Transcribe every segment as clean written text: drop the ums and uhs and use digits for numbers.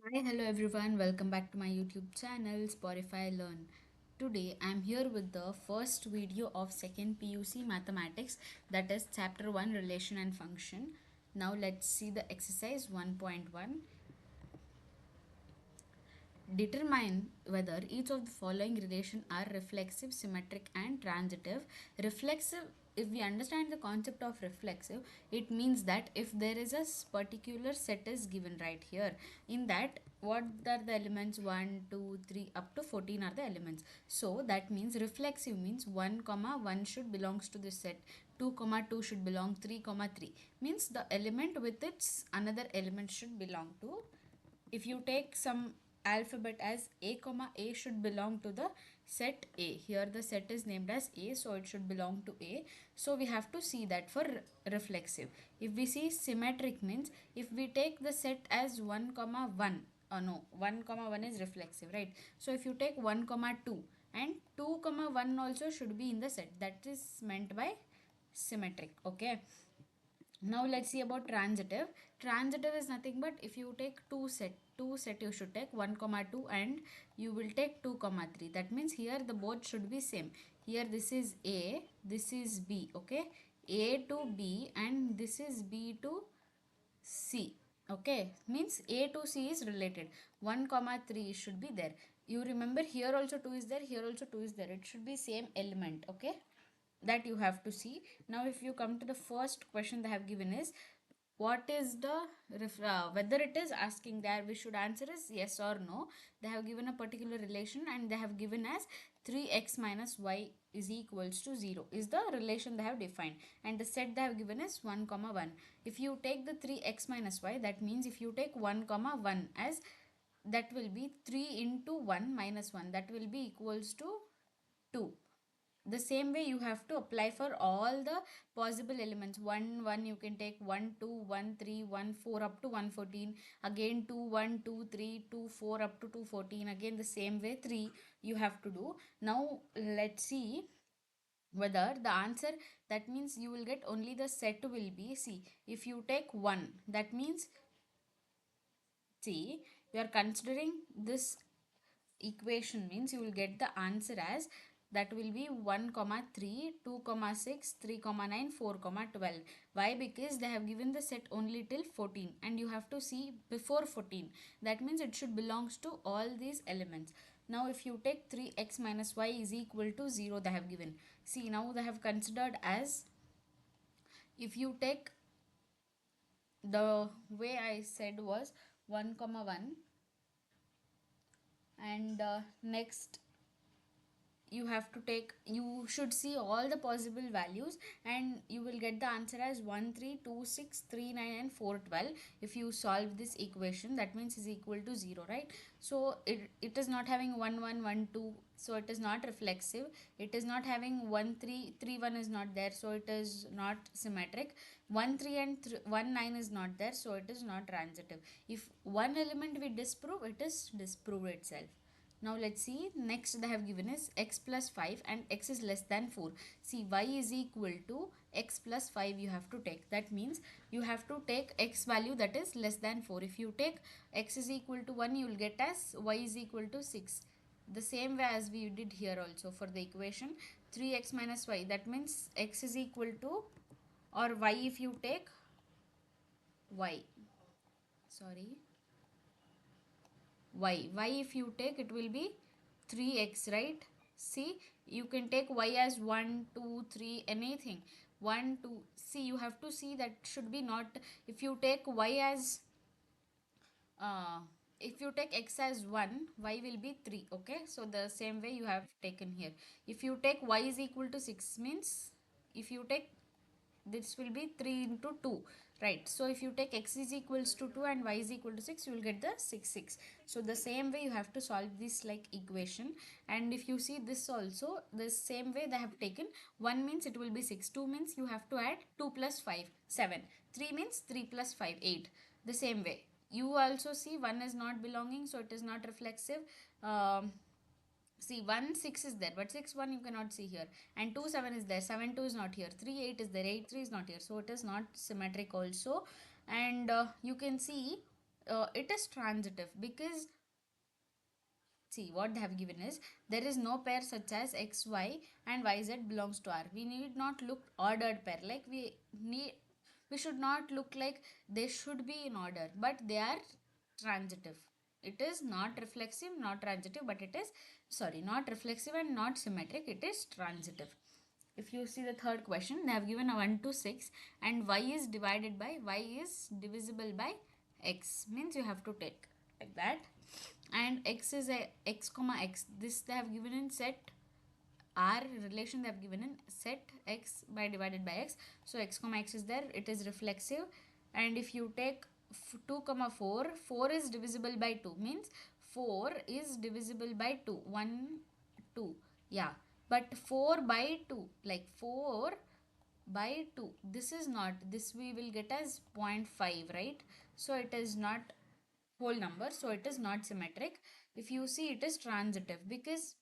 Hi, hello everyone. Welcome back to my YouTube channel Sporify Learn. Today I am here with the first video of second PUC Mathematics, that is chapter 1 relation and function. Now let's see the exercise 1.1. Determine whether each of the following relation are reflexive, symmetric and transitive. Reflexive, if we understand the concept of reflexive, it means that if there is a particular set is given right here, in that what are the elements 1, 2, 3 up to 14 are the elements. So that means reflexive means 1 comma 1 should belongs to this set, 2 comma 2 should belong, 3 comma 3 means the element with its another element should belong to. If you take some alphabet as a comma a should belong to the set a, here the set is named as a, so it should belong to a. So we have to see that for reflexive. If we see symmetric means if we take the set as 1 comma 1, no, 1 comma 1 is reflexive, right? So if you take 1 comma 2 and 2 comma 1 also should be in the set, that is meant by symmetric. Okay, now let's see about transitive. Transitive is nothing but if you take two set you should take 1 comma 2 and you will take 2 comma 3. That means here the both should be same. Here this is a, this is b. Okay, a to b and this is b to c. Okay, means a to c is related. 1 comma 3 should be there. You remember here also 2 is there, here also 2 is there, it should be same element. Okay, that you have to see. Now if you come to the first question they have given is what is the whether it is asking there, we should answer is yes or no. They have given a particular relation and they have given as 3x minus y is equals to 0 is the relation they have defined, and the set they have given is 1 comma 1. If you take the 3x minus y, that means if you take 1 comma 1 as, that will be 3 into 1 minus 1, that will be equals to 2. The same way you have to apply for all the possible elements. 1 1 you can take 1 2 1 3 1 4 up to 114, again 2 1 2 3 2 4 up to 214, again the same way 3 you have to do. Now let's see whether the answer, that means you will get only the set will be, see, if you take 1, that means, see, you are considering this equation means you will get the answer as, that will be 1 comma 3 2 comma 6 3 comma 9 4 comma 12. Why? Because they have given the set only till 14 and you have to see before 14, that means it should belongs to all these elements. Now if you take 3x minus y is equal to 0 they have given, see, now they have considered as, if you take the way I said was 1 comma 1 and next you have to take, you should see all the possible values and you will get the answer as 132639 and 412. If you solve this equation, that means is equal to 0, right? So it is not having 1112, so it is not reflexive. It is not having 1331 is not there, so it is not symmetric. 13 and 19 is not there, so it is not transitive. If one element we disprove, it is disprove itself. Now let's see, next they have given is x plus 5 and x is less than 4. See, y is equal to x plus 5 you have to take. That means you have to take x value that is less than 4. If you take x is equal to 1, you will get as y is equal to 6. The same way as we did here also for the equation 3x minus y. That means x is equal to, or y if you take y. Sorry, y if you take, it will be 3x, right? See, you can take y as 1 2 3 anything, 1 2, see, you have to see that should be not, if you take y as uh, if you take x as 1, y will be 3. Okay, so the same way you have taken here. If you take y is equal to 6 means, if you take, this will be 3 into 2, right? So if you take x is equals to 2 and y is equal to 6, you will get the 6 6. So the same way you have to solve this like equation. And if you see this also, the same way they have taken, 1 means it will be 6, 2 means you have to add 2 plus 5 7, 3 means 3 plus 5 8. The same way you also see 1 is not belonging, so it is not reflexive. See, 1 6 is there, but 6 1 you cannot see here, and 2 7 is there, 7 2 is not here, 3 8 is there, 8 3 is not here, so it is not symmetric also. And you can see it is transitive because see what they have given is there is no pair such as xy and yz belongs to R. We need not look ordered pair, like we should not look like they should be in order, but they are transitive. It is not reflexive, not transitive, but it is, sorry, not reflexive and not symmetric, it is transitive. If you see the third question, they have given a 1 to 6 and y is divided by, y is divisible by x, means you have to take like that. And x is a x comma x, this they have given in set R relation, they have given in set x by divided by x. So x comma x is there, it is reflexive. And if you take 2 comma 4, 4 is divisible by 2, means 4 is divisible by 2, 1 2, yeah. But 4 by 2, like 4 by 2, this is not, this we will get as 0.5, right? So it is not whole number, so it is not symmetric. If you see, it is transitive because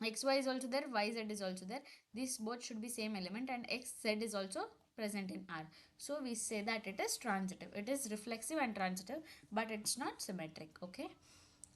xy is also there, yz is also there, these both should be same element, and xz is also present in R. So we say that it is transitive, it is reflexive and transitive, but it's not symmetric. Okay,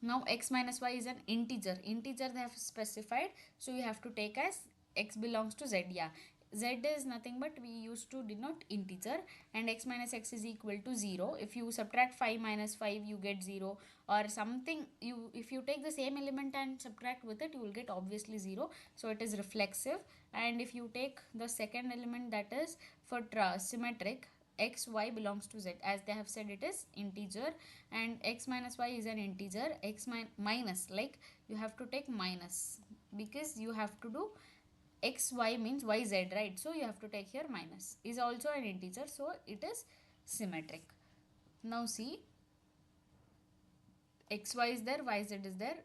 now x minus y is an integer, integer they have specified, so you have to take as x belongs to z. Yeah, z is nothing but we used to denote integer, and x minus x is equal to 0. If you subtract 5 minus 5, you get 0 or something. You, if you take the same element and subtract with it, you will get obviously 0. So it is reflexive. And if you take the second element, that is for symmetric, x y belongs to z, as they have said it is integer, and x minus y is an integer, x minus, like you have to take minus because you have to do x y means y z, right? So you have to take here minus, is also an integer, so it is symmetric. Now see, xy is there, yz is there,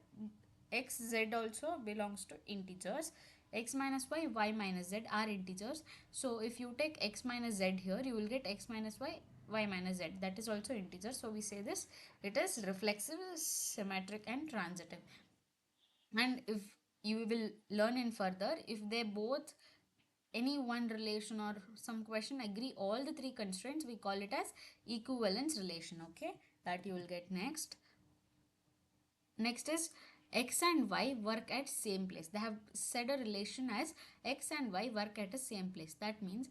xz also belongs to integers, x minus y minus z are integers. So if you take x minus z here, you will get x minus y minus z, that is also integer. So we say this, it is reflexive, symmetric and transitive. And if you will learn in further, if they both, any one relation or some question agree all the three constraints, we call it as equivalence relation. Okay, that you will get next. Next is x and y work at same place. They have said a relation as x and y work at the same place. That means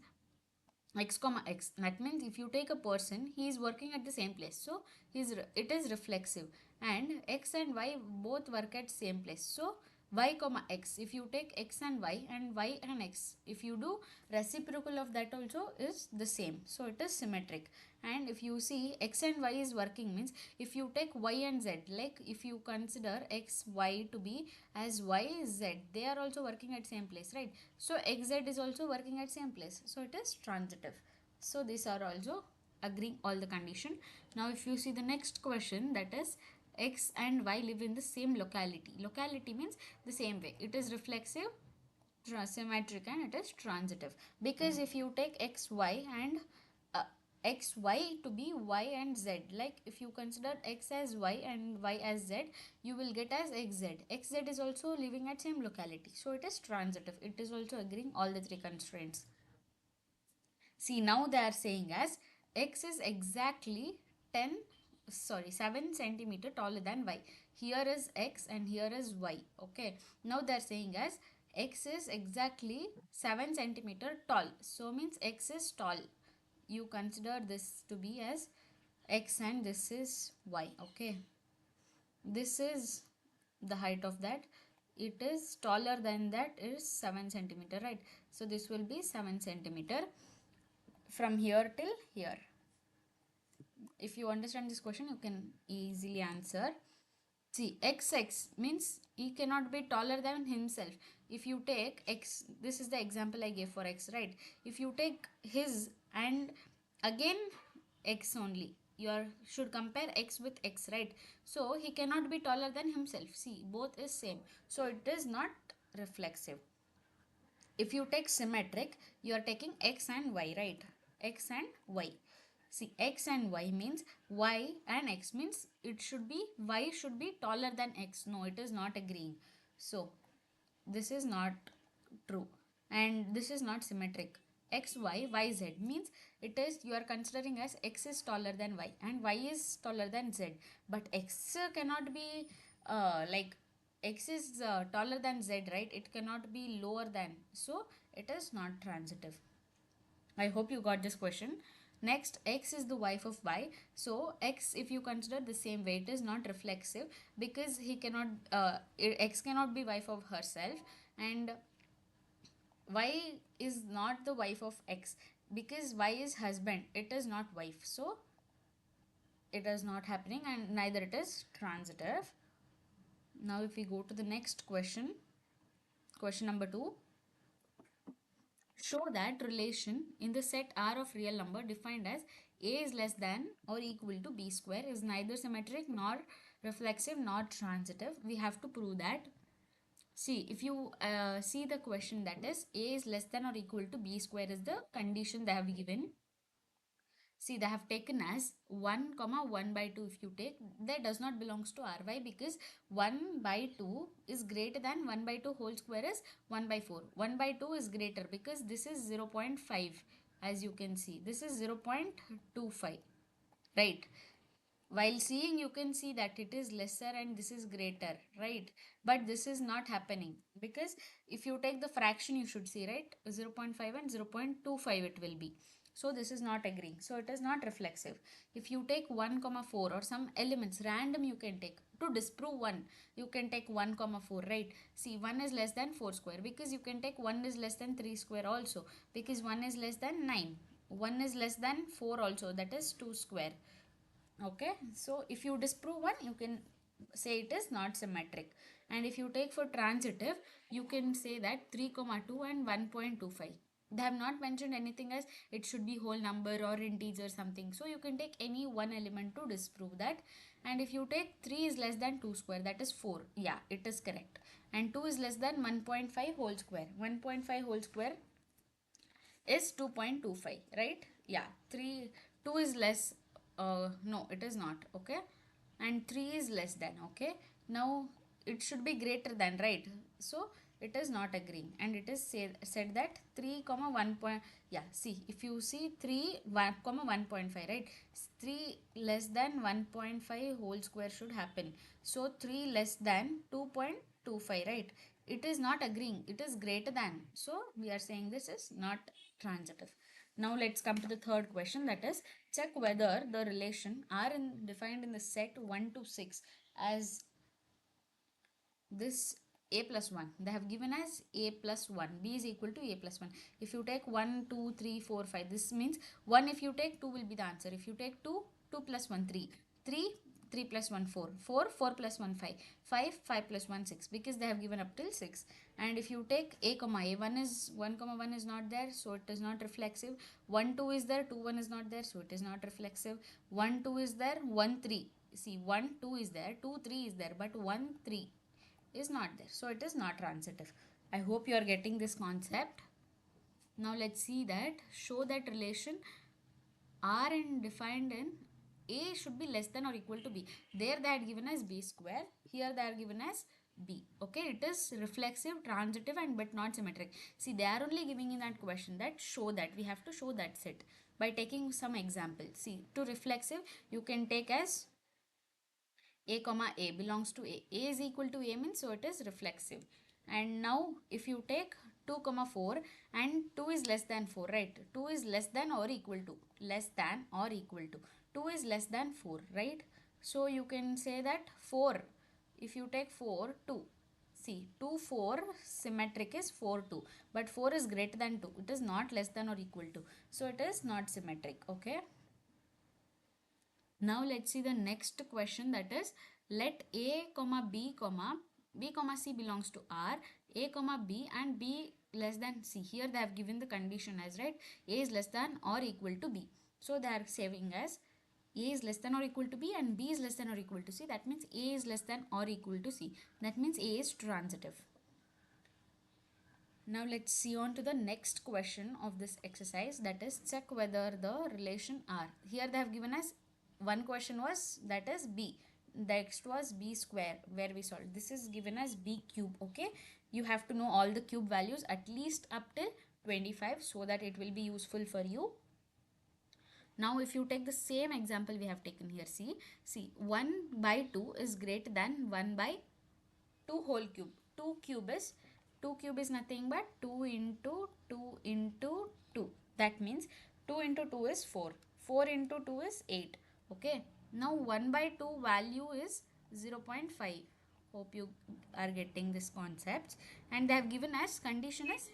x comma x, that means if you take a person, he is working at the same place, so it is reflexive. And x and y both work at same place, so y comma x, if you take x and y and x, if you do reciprocal of that also is the same, so it is symmetric. And if you see, x and y is working means if you take y and z, like if you consider x y to be as y z, they are also working at same place, right? So xz is also working at same place, so it is transitive. So these are also agreeing all the condition. Now if you see the next question, that is x and y live in the same locality. Locality means the same way, it is reflexive, symmetric and it is transitive. Because if you take xy and uh, xy to be y and z, like if you consider x as y and y as z, you will get as xz. Xz is also living at same locality, so it is transitive, it is also agreeing all the three constraints. See, now they are saying as x is exactly 10, sorry, 7 centimeter taller than y. Here is x and here is y. Okay. Now they are saying as x is exactly 7 centimeter tall. So means x is tall. You consider this to be as x and this is y. Okay. This is the height of that. It is taller than that is 7 centimeter, right? So this will be 7 centimeter from here till here. If you understand this question, you can easily answer. See, x means he cannot be taller than himself. If you take x, this is the example I gave for x, right? If you take his and again x only, you should compare x with x, right? So he cannot be taller than himself. See, both is same, so it is not reflexive. If you take symmetric, you are taking x and y, right? X and y. See, x and y means y and x means it should be, y should be taller than x. No, it is not agreeing. So, this is not true. And this is not symmetric. x y y z means it is you are considering as x is taller than y and y is taller than z, but x cannot be like x is taller than z, right? It cannot be lower than, so it is not transitive. I hope you got this question. Next, x is the wife of y. So x, if you consider the same way, it is not reflexive because he cannot x cannot be wife of herself, and y is not the wife of x because y is husband, it is not wife, so it is not happening and neither it is transitive. Now if we go to the next question, question number 2, show that relation in the set R of real number defined as a is less than or equal to b square is neither symmetric nor reflexive nor transitive. We have to prove that. See, if you see the question, that is a is less than or equal to b square is the condition they have given. See, they have taken as 1 comma 1 by 2. If you take, that does not belongs to Ry because 1 by 2 is greater than 1 by 2 whole square is 1 by 4. 1 by 2 is greater because this is 0.5, as you can see. This is 0.25, right? While seeing, you can see that it is lesser and this is greater, right? But this is not happening because if you take the fraction, you should see, right? 0.5 and 0.25 it will be. So this is not agreeing, so it is not reflexive. If you take 1 comma 4 or some elements random, you can take to disprove 1, you can take 1 comma 4, right? See, 1 is less than 4 square because you can take 1 is less than 3 square also, because 1 is less than 9, 1 is less than 4 also, that is 2 square. Okay, so if you disprove one, you can say it is not symmetric. And if you take for transitive, you can say that 3 comma 2 and 1.25, they have not mentioned anything as it should be whole number or integer something, so you can take any one element to disprove that. And if you take 3 is less than 2 square, that is 4, yeah, it is correct. And 2 is less than 1.5 whole square, 1.5 whole square is 2.25, right? Yeah, 3 2 is less, no, it is not, okay? And 3 is less than, okay? Now it should be greater than, right? So it is not agreeing, and it is said that 3 comma 1 point, yeah, see, if you see 3 1 comma 1.5, right? 3 less than 1.5 whole square should happen, so 3 less than 2.25, right? It is not agreeing, it is greater than, so we are saying this is not transitive. Now let's come to the third question, that is check whether the relation are defined in the set 1 to 6 as this a plus 1, they have given as a plus 1, b is equal to a plus 1. If you take 1 2 3 4 5, this means 1, if you take 2 will be the answer. If you take 2, 2 plus 1 3, 3 3 plus 1 4, 4 4 plus 1 5, 5 5 plus 1 6, because they have given up till 6. And if you take a comma a, 1 is 1 comma 1 is not there, so it is not reflexive. 1 2 is there, 2 1 is not there, so it is not reflexive. 1 2 is there, 1 3, see, 1 2 is there, 2 3 is there, but 1 3 is not there, so it is not transitive. I hope you are getting this concept. Now let's see that, show that relation R and defined in a should be less than or equal to b. There they had given as b square, here they are given as b. Okay, it is reflexive, transitive, and but not symmetric. See, they are only giving in that question that show that, we have to show that set by taking some example. See, to reflexive, you can take as a comma a belongs to a is equal to a means, so it is reflexive. And now if you take 2 comma 4 and 2 is less than 4, right? 2 is less than or equal to, less than or equal to, 2 is less than 4, right? So you can say that 4, if you take 4 2, see, 2 4 symmetric is 4 2, but 4 is greater than 2, it is not less than or equal to, so it is not symmetric. Okay, now let's see the next question, that is let a comma b comma b comma c belongs to R, a comma b and b less than c. Here they have given the condition as, right, a is less than or equal to b. So they are saving as a is less than or equal to b and b is less than or equal to c. That means a is less than or equal to c. That means a is transitive. Now let's see on to the next question of this exercise, that is check whether the relation R. Here they have given us one question was, that is b. Next was b square where we solved. This is given as b cube. Okay, you have to know all the cube values at least up till 25, so that it will be useful for you. Now if you take the same example we have taken here, see 1 by 2 is greater than 1 by 2 whole cube. 2 cube is nothing but 2 into 2 into 2. That means 2 into 2 is 4. 4 into 2 is 8. Okay. Now 1 by 2 value is 0.5. Hope you are getting this concept. And they have given as condition as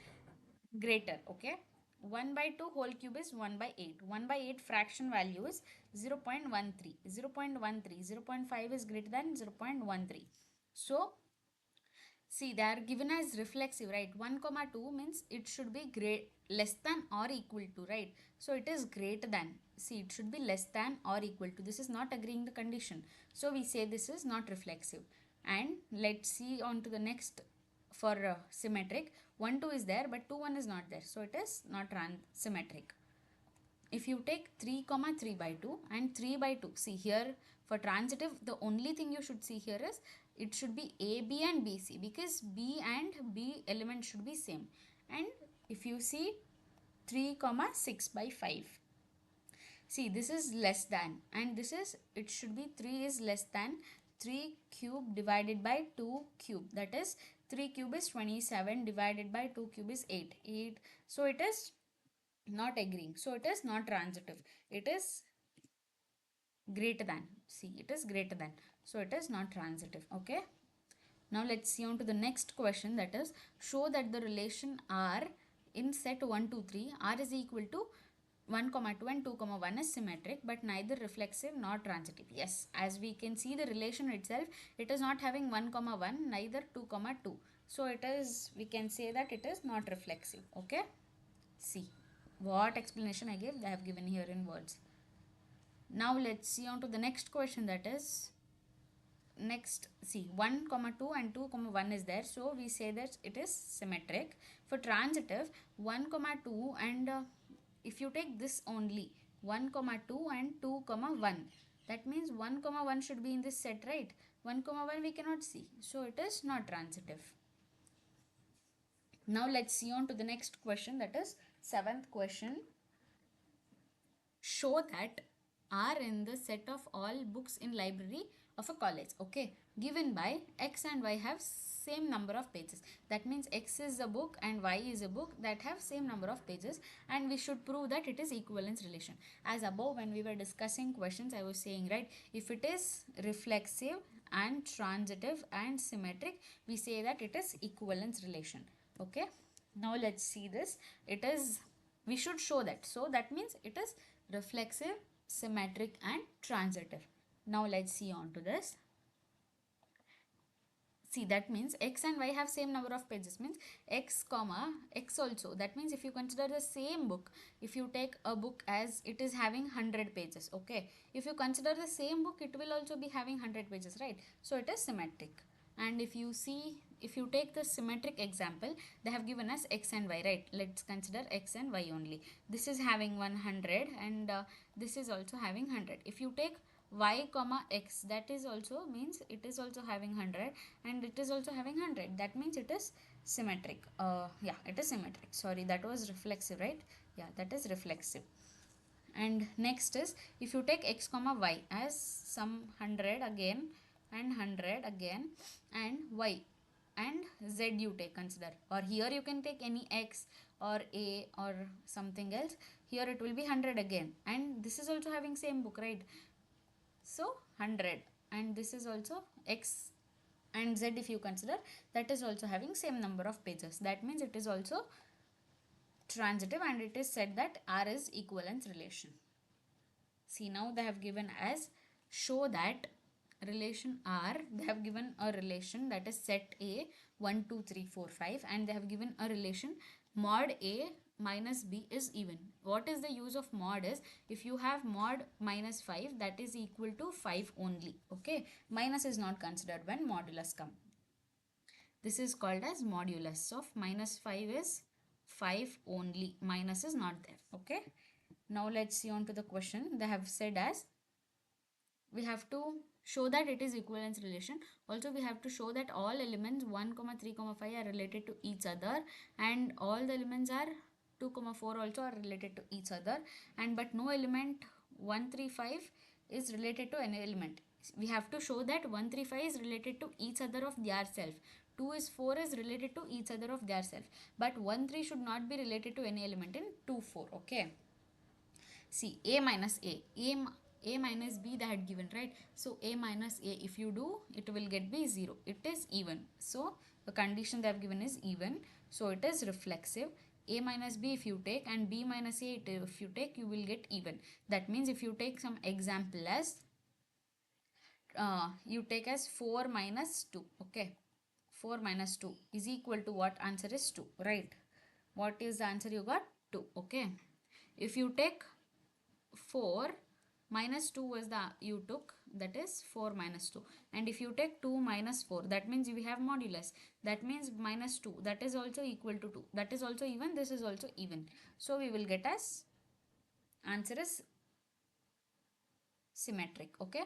greater. Okay. 1 by 2 whole cube is 1 by 8. 1 by 8 fraction value is 0.13. 0.13. 0.5 is greater than 0.13. So see, they are given as reflexive, right? 1 comma 2 means it should be less than or equal to, right? So it is greater than. See, it should be less than or equal to. This is not agreeing the condition. So we say this is not reflexive. And let's see on to the next for symmetric. 1 2 is there, but 2 1 is not there. So it is not symmetric. If you take 3 comma 3 by 2 and 3 by 2, see here for transitive the only thing you should see here is it should be a, b and b, c, because b and b element should be same. And if you see 3 comma 6 by 5, see this is less than, and this is, it should be 3 is less than 3 cube divided by 2 cube, that is 3 cube is 27 divided by 2 cube is 8. So it is not agreeing, so it is not transitive, it is greater than. See, it is greater than, so it is not transitive. Okay, now let's see on to the next question, that is show that the relation R in set 1 2 3, R is equal to 1 comma 2 and 2 comma 1 is symmetric but neither reflexive nor transitive. Yes, as we can see the relation itself, it is not having 1 comma 1 neither 2 comma 2, so it is, we can say that it is not reflexive. Okay, see what explanation I gave, they have given here in words. Now let's see on to the next question, that is next, see 1 comma 2 and 2 comma 1 is there, so we say that it is symmetric. For transitive, 1 comma 2 and if you take this only 1 comma 2 and 2 comma 1, that means 1 comma 1 should be in this set, right? 1 comma 1 we cannot see, so it is not transitive. Now let's see on to the next question, that is seventh question. Show that are in the set of all books in library of a college. Okay, given by x and y have same number of pages, that means x is a book and y is a book that have same number of pages, and we should prove that it is equivalence relation. As above when we were discussing questions, I was saying, right, if it is reflexive and transitive and symmetric, we say that it is equivalence relation. Okay, now let's see this. It is, we should show that, so that means it is reflexive, symmetric and transitive. Now let's see on to this. See, that means x and y have same number of pages, means x comma x also, that means if you consider the same book, if you take a book as it is having 100 pages, okay, if you consider the same book it will also be having 100 pages, right? So it is symmetric. And if you see, if you take the symmetric example, they have given us x and y, right? Let's consider x and y only. This is having 100 and this is also having 100. If you take y comma x, that is also means it is also having 100 and it is also having 100, that means it is symmetric. Yeah, it is symmetric, sorry, that was reflexive, right? Yeah, that is reflexive. And next is, if you take x comma y as some 100 again and 100 again and y and z you take, consider, or here you can take any x or a or something else, here it will be 100 again, and this is also having same book, right? So 100, and this is also x and z, if you consider, that is also having same number of pages, that means it is also transitive, and it is said that R is equivalence relation. See, now they have given as show that relation R, they have given a relation, that is set A 1 2 3 4 5, and they have given a relation mod A minus B is even. What is the use of mod is, if you have mod minus 5, that is equal to 5 only. Okay, minus is not considered when modulus come. This is called as modulus of minus 5 is 5 only, minus is not there. Okay, now let's see on to the question. They have said as we have to show that it is equivalence relation. Also we have to show that all elements 1 3 5 are related to each other, and all the elements are 2 comma 4 also are related to each other, and but no element 135 is related to any element. We have to show that 135 is related to each other of their self. 2 is 4 is related to each other of their self, but 1 3 should not be related to any element in 2 4. Okay, see, a minus a minus b they had given, right? So a minus a, if you do, it will get be 0. It is even. So the condition they have given is even, so it is reflexive. A minus b if you take, and b minus a if you take, you will get even. That means if you take some example as you take as 4 minus 2. Okay, 4 minus 2 is equal to what? Answer is 2, right? What is the answer you got? 2. Okay, if you take 4 minus 2 was the you took, that is 4 minus 2, and if you take 2 minus 4, that means we have modulus, that means minus 2, that is also equal to 2, that is also even, this is also even, so we will get as answer is symmetric. Okay,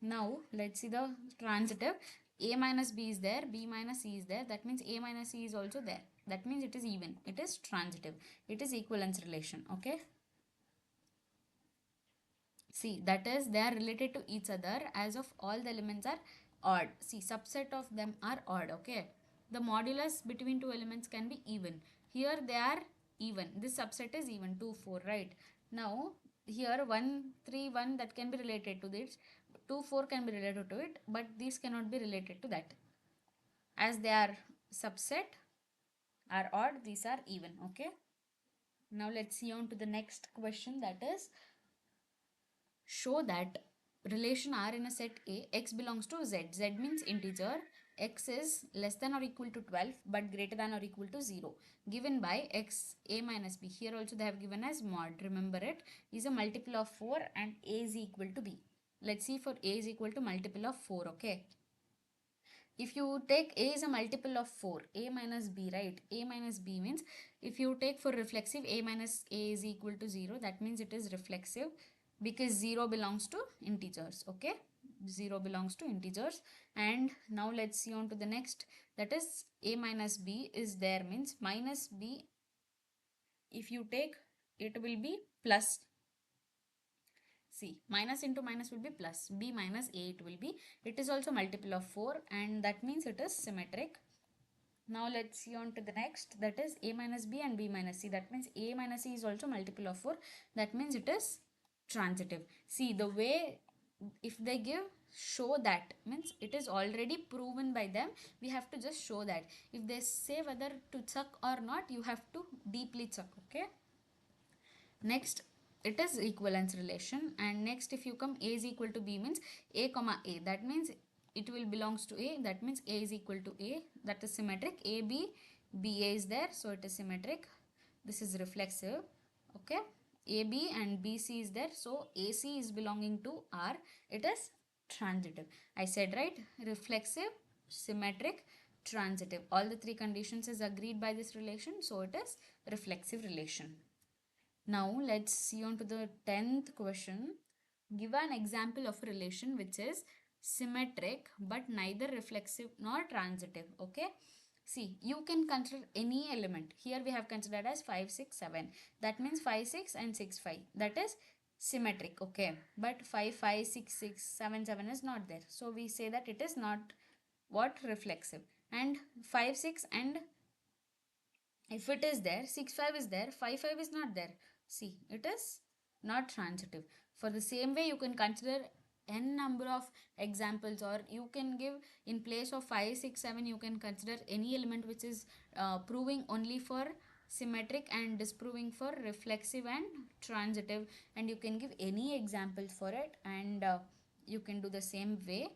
now let's see the transitive. A minus b is there, b minus c is there, that means a minus c is also there, that means it is even, it is transitive, it is equivalence relation. Okay, see, that is they are related to each other as of all the elements are odd. See, subset of them are odd. Okay, the modulus between two elements can be even. Here they are even. This subset is even 2 4, right? Now here 1 3 1 that can be related to this. 2 4 can be related to it, but these cannot be related to that. As they are subset are odd, these are even. Okay. Now let's see on to the next question, that is show that relation R in a set A, x belongs to Z. Z means integer. X is less than or equal to 12 but greater than or equal to 0. Given by x A minus B. Here also they have given as mod. Remember it is a multiple of 4 and A is equal to B. Let's see for A is equal to multiple of 4. Okay. If you take A is a multiple of 4, A minus B, right? A minus B means if you take for reflexive, A minus A is equal to 0. That means it is reflexive because 0 belongs to integers. Okay, 0 belongs to integers. And now let's see on to the next, that is A minus B is there means minus B, if you take, it will be plus. See, minus into minus will be plus, b minus a it will be. It is also multiple of 4 and that means it is symmetric. Now let's see on to the next, that is a minus b and b minus c. That means a minus c is also multiple of 4. That means it is transitive. See, the way if they give, show that means it is already proven by them. We have to just show that. If they say whether to check or not, you have to deeply check. Okay. Next, it is equivalence relation, and next if you come, a is equal to b means a comma a, that means it will belongs to a, that means a is equal to a, that is symmetric. A b, b a is there, so it is symmetric. This is reflexive. Okay, a b and b c is there, so ac is belonging to r, it is transitive. I said right, reflexive, symmetric, transitive, all the three conditions is agreed by this relation, so it is reflexive relation. Now let's see on to the 10th question. Give an example of a relation which is symmetric but neither reflexive nor transitive. Okay. See, you can consider any element. Here we have considered as 5, 6, 7. That means 5, 6 and 6, 5. That is symmetric. Okay. But 5, 5, 6, 6, 7, 7 is not there. So we say that it is not what reflexive. And 5, 6 and if it is there, 6 5 is there, 5 5 is not there. See, it is not transitive. For the same way, you can consider n number of examples, or you can give in place of 5 6 7, you can consider any element which is proving only for symmetric and disproving for reflexive and transitive, and you can give any examples for it, and you can do the same way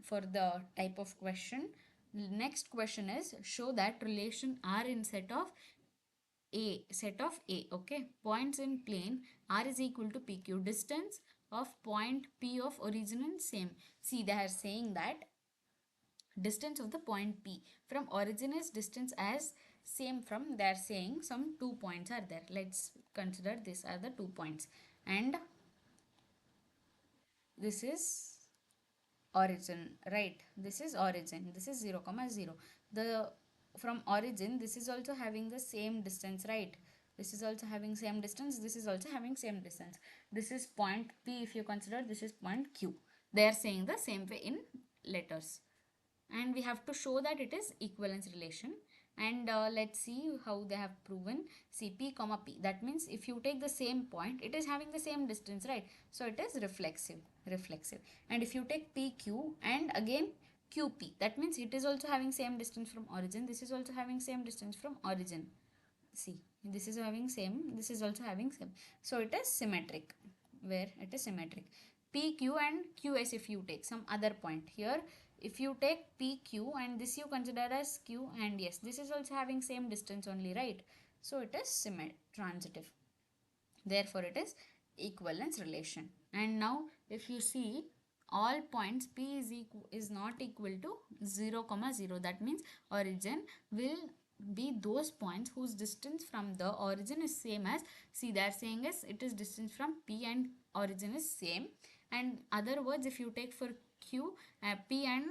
for the type of question. Next question is show that relation R in set of A, set of A. Okay, points in plane R is equal to PQ. Distance of point P of origin and same. See, they are saying that distance of the point P from origin is distance as same from, they are saying some 2 points are there. Let's consider these are the 2 points, and this is origin, right? This is origin, this is 0 comma 0. The from origin, this is also having the same distance, right? This is also having same distance, this is also having same distance. This is point P, if you consider this is point Q. They are saying the same way in letters, and we have to show that it is equivalence relation. And let's see how they have proven. See, P comma P, that means if you take the same point, it is having the same distance, right? So it is reflexive. And if you take PQ and again QP, that means it is also having same distance from origin, this is also having same distance from origin. See, this is having same, this is also having same, so it is symmetric. Where it is symmetric, PQ and QS, if you take some other point here, if you take PQ and this you consider as Q and S, this is also having same distance only, right? So it is transitive, therefore it is equivalence relation. And now if you see, all points P is not equal to 0 comma 0, that means origin will be those points whose distance from the origin is same as, see, they are saying is it is distance from P and origin is same. And other words, if you take for Q, P and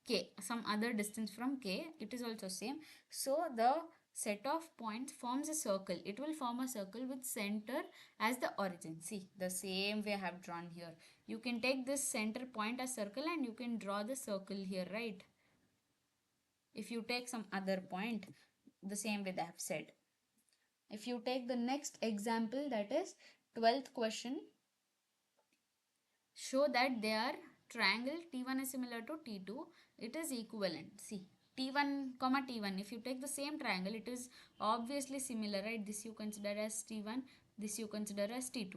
K, some other distance from K, it is also same. So the set of points forms a circle. It will form a circle with center as the origin. See, the same way I have drawn here. You can take this center point as circle and you can draw the circle here, right? If you take some other point, the same way they have said. If you take the next example, that is 12th question, show that they are triangle T1 is similar to T2, it is equivalent. See, T1 comma T1, if you take the same triangle, it is obviously similar, right? This you consider as T1, this you consider as T2,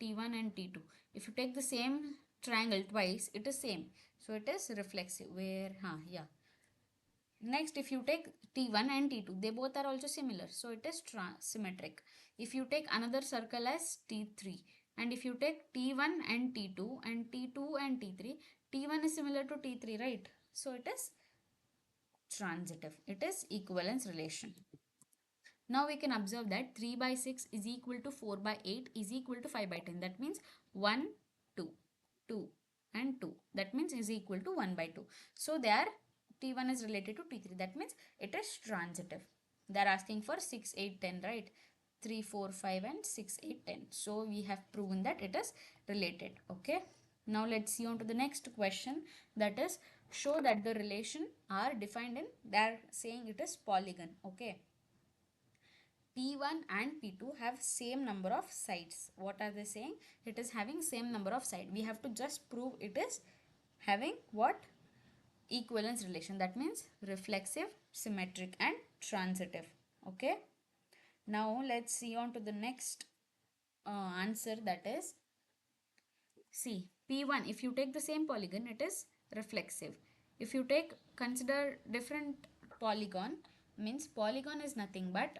T1 and T2. If you take the same triangle twice, it is same, so it is reflexive. Where yeah, next, if you take T1 and T2, they both are also similar, so it is symmetric. If you take another circle as T3, and if you take T1 and T2 and T2 and T3, T1 is similar to T3, right? So it is transitive. It is equivalence relation. Now we can observe that 3 by 6 is equal to 4 by 8 is equal to 5 by 10. That means 1, 2, 2 and 2. That means is equal to 1 by 2. So there T1 is related to T3. That means it is transitive. They are asking for 6, 8, 10, right? 3, 4, 5 and 6, 8, 10. So we have proven that it is related. Okay. Now let's see on to the next question, that is show that the relation are defined in, they are saying it is polygon. Okay. P1 and P2 have same number of sides. What are they saying? It is having same number of sides. We have to just prove it is having what? Equivalence relation. That means reflexive, symmetric and transitive. Okay. Now let's see on to the next answer, that is, see, P1, if you take the same polygon, it is reflexive. If you take, consider different polygon, means polygon is nothing but,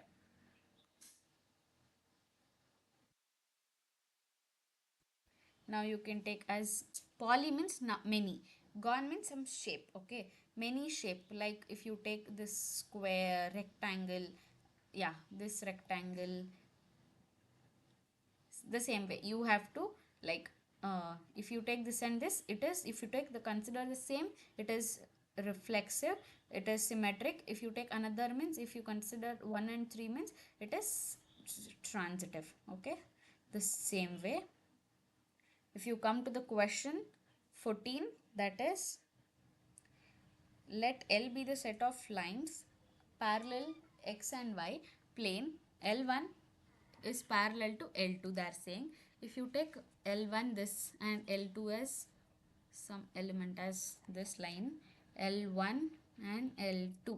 now you can take as poly means many, gon means some shape. Okay, many shape, like if you take this square, rectangle, yeah, this rectangle, the same way you have to, like, if you take this and this, it is, if you take the, consider the same, it is reflexive, it is symmetric. If you take another means, if you consider 1 and 3 means, it is transitive. Okay, the same way. If you come to the question 14, that is, let L be the set of lines parallel x and y plane. L1 is parallel to L2, they are saying. If you take L1 this and L2 as some element as this line, L1 and L2,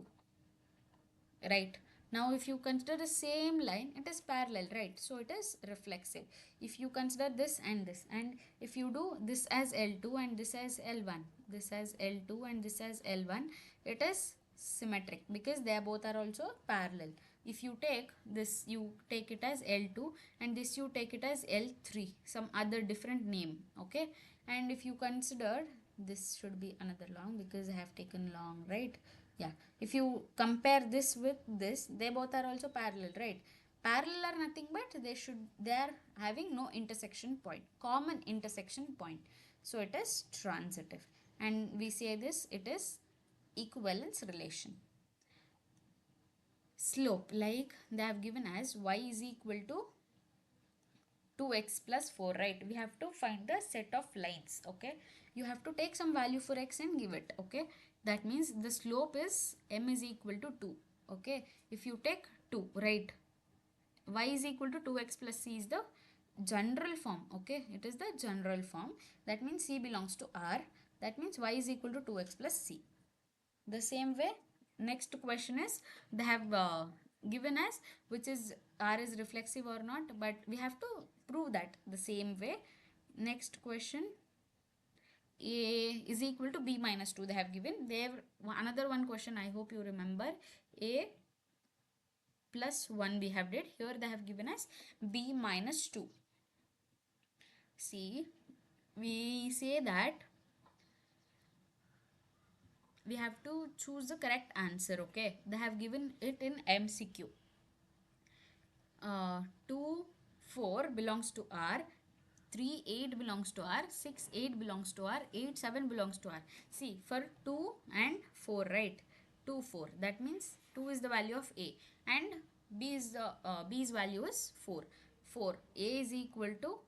right? Now if you consider the same line, it is parallel, right? So it is reflexive. If you consider this and this, and if you do this as L2 and this as L1, this as L2 and this as L1, it is symmetric because they both are also parallel. If you take this, you take it as L2 and this you take it as L3, some other different name. Okay, and if you consider, this should be another long because I have taken long, right? Yeah, if you compare this with this, they both are also parallel, right? Parallel are nothing but they are having no intersection point, common intersection point. So it is transitive, and we say this, it is equivalence relation. slope, like they have given as y is equal to 2x plus 4, right? We have to find the set of lines. Okay, you have to take some value for x and give it. Okay, that means the slope is m is equal to 2. Okay, if you take 2, right, y is equal to 2x plus c is the general form. Okay, it is the general form. That means c belongs to r. That means y is equal to 2x plus c. The same way, next question is they have given us which is r is reflexive or not, but we have to prove that the same way. Next question, a is equal to b minus 2 they have given. There another one question, I hope you remember, a plus 1 we have did. Here they have given us b minus 2. See, we say that we have to choose the correct answer. Okay, they have given it in MCQ. 2 4 belongs to R, 3 8 belongs to R, 6 8 belongs to R, 8 7 belongs to R. See, for 2 and 4, right, 2 4, that means 2 is the value of A and B is the B's value is 4. 4, A is equal to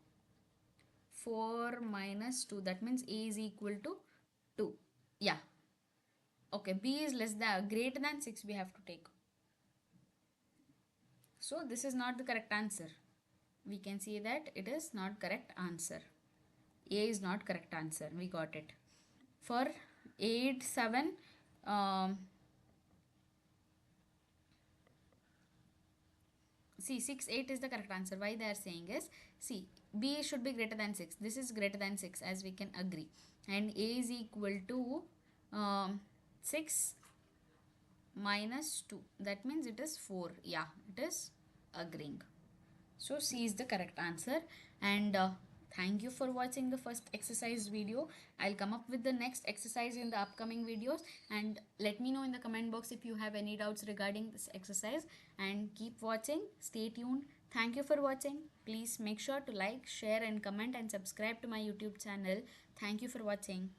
4 minus 2, that means A is equal to 2. Yeah, okay, B is less than greater than 6 we have to take. So this is not the correct answer. We can see that it is not correct answer. A is not correct answer. We got it. For 8 7, see, 6 8 is the correct answer. Why they are saying is, see, B should be greater than 6. This is greater than 6, as we can agree, and A is equal to 6 minus 2, that means it is 4. Yeah, it is agreeing. So C is the correct answer. And thank you for watching the first exercise video. I'll come up with the next exercise in the upcoming videos, and let me know in the comment box if you have any doubts regarding this exercise. And keep watching, stay tuned. Thank you for watching. Please make sure to like, share and comment and subscribe to my YouTube channel. Thank you for watching.